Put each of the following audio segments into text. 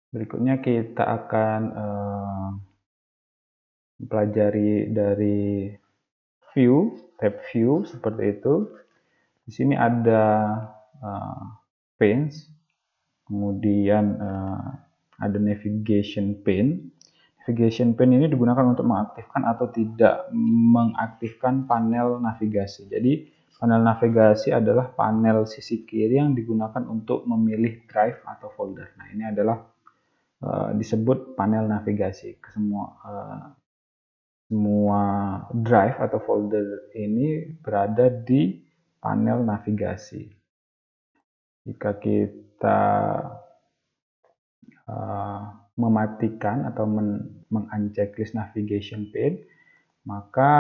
Berikutnya kita akan mempelajari dari view, tab view seperti itu. Di sini ada panes, kemudian ada navigation pane. Navigation pane ini digunakan untuk mengaktifkan atau tidak mengaktifkan panel navigasi. Jadi panel navigasi adalah panel sisi kiri yang digunakan untuk memilih drive atau folder. Nah, ini adalah disebut panel navigasi. Semua drive atau folder ini berada di panel navigasi. Jika kita mematikan atau men-unchecklist navigation pane, maka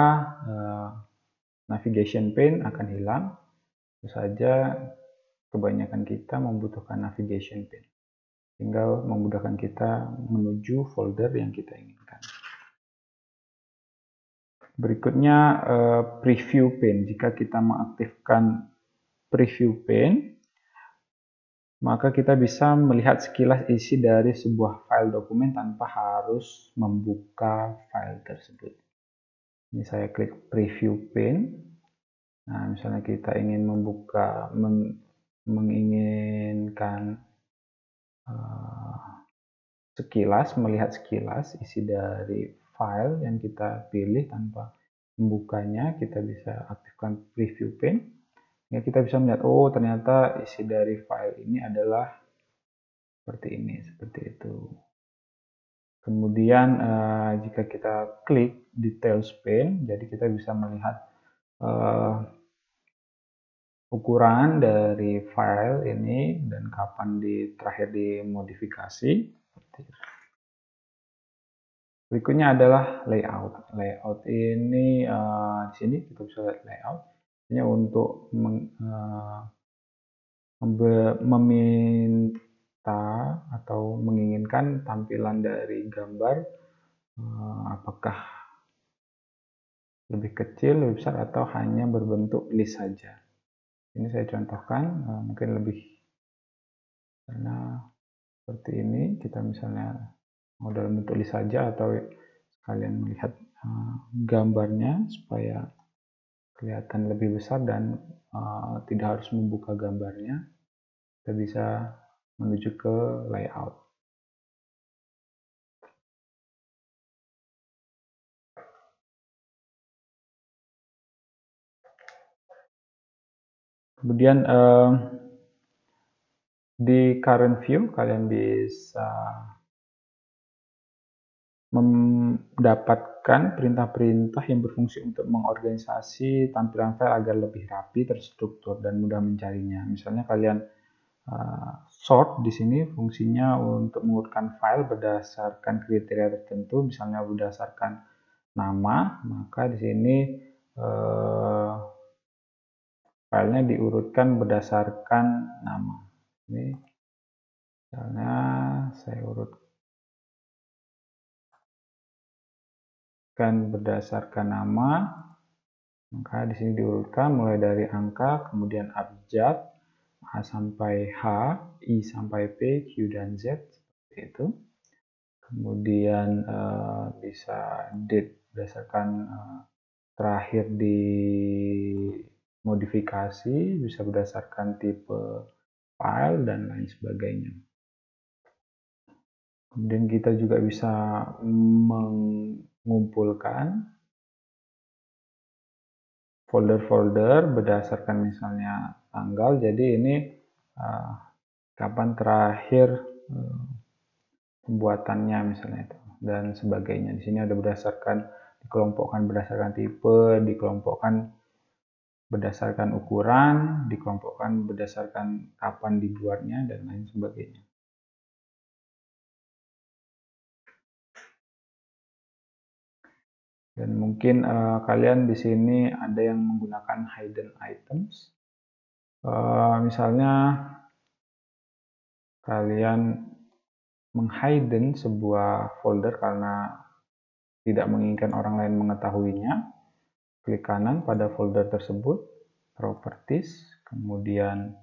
navigation pane akan hilang. Tentu saja kebanyakan kita membutuhkan navigation pane, tinggal memudahkan kita menuju folder yang kita inginkan. Berikutnya preview pane. Jika kita mengaktifkan preview pane, maka kita bisa melihat sekilas isi dari sebuah file dokumen tanpa harus membuka file tersebut. Ini saya klik preview pane. Nah, misalnya kita ingin menginginkan melihat sekilas isi dari file yang kita pilih tanpa membukanya, kita bisa aktifkan preview pane. Ya, kita bisa melihat, oh ternyata isi dari file ini adalah seperti ini, seperti itu. Kemudian jika kita klik details pane, jadi kita bisa melihat ukuran dari file ini dan kapan terakhir dimodifikasi. Berikutnya adalah layout. Layout ini di sini kita bisa lihat layout. Ini untuk meminta atau menginginkan tampilan dari gambar apakah lebih kecil, lebih besar, atau hanya berbentuk list saja. Ini saya contohkan, mungkin lebih karena seperti ini, kita misalnya mau dalam bentuk list saja atau kalian melihat gambarnya supaya kelihatan lebih besar dan tidak harus membuka gambarnya, kita bisa menuju ke layout. Kemudian di current view kalian bisa mendapatkan perintah-perintah yang berfungsi untuk mengorganisasi tampilan file agar lebih rapi, terstruktur, dan mudah mencarinya. Misalnya kalian sort di sini fungsinya untuk mengurutkan file berdasarkan kriteria tertentu, misalnya berdasarkan nama, maka di sini filenya diurutkan berdasarkan nama. Ini misalnya saya urutkan berdasarkan nama, maka di sini diurutkan mulai dari angka, kemudian abjad, A sampai H, I sampai P, Q dan Z, seperti itu. Kemudian bisa date berdasarkan terakhir di modifikasi, bisa berdasarkan tipe file dan lain sebagainya. Kemudian kita juga bisa mengumpulkan folder-folder berdasarkan misalnya tanggal. Jadi ini kapan terakhir pembuatannya misalnya itu dan sebagainya. Di sini ada dikelompokkan berdasarkan tipe, dikelompokkan berdasarkan ukuran, dikelompokkan berdasarkan kapan dibuatnya dan lain sebagainya. Dan mungkin kalian di sini ada yang menggunakan hidden items. Misalnya kalian menghidden sebuah folder karena tidak menginginkan orang lain mengetahuinya. Klik kanan pada folder tersebut, properties, kemudian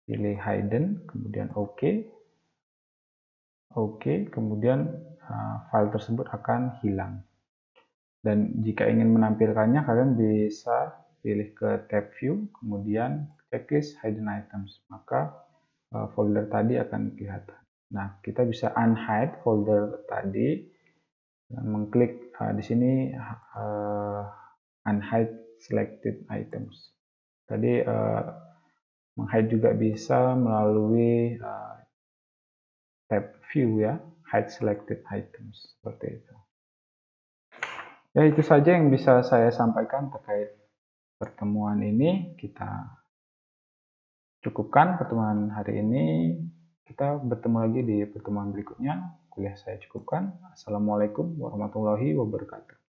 pilih hidden, kemudian OK. Oke, kemudian file tersebut akan hilang. Dan jika ingin menampilkannya, kalian bisa pilih ke tab view, kemudian checklist hidden items, maka folder tadi akan kelihatan. Nah, kita bisa unhide folder tadi, mengklik di sini unhide selected items. Tadi menghide juga bisa melalui tab view ya, hide selected items, seperti itu. Ya, itu saja yang bisa saya sampaikan terkait pertemuan ini. Kita cukupkan pertemuan hari ini. Kita bertemu lagi di pertemuan berikutnya. Kuliah saya cukupkan. Assalamualaikum warahmatullahi wabarakatuh.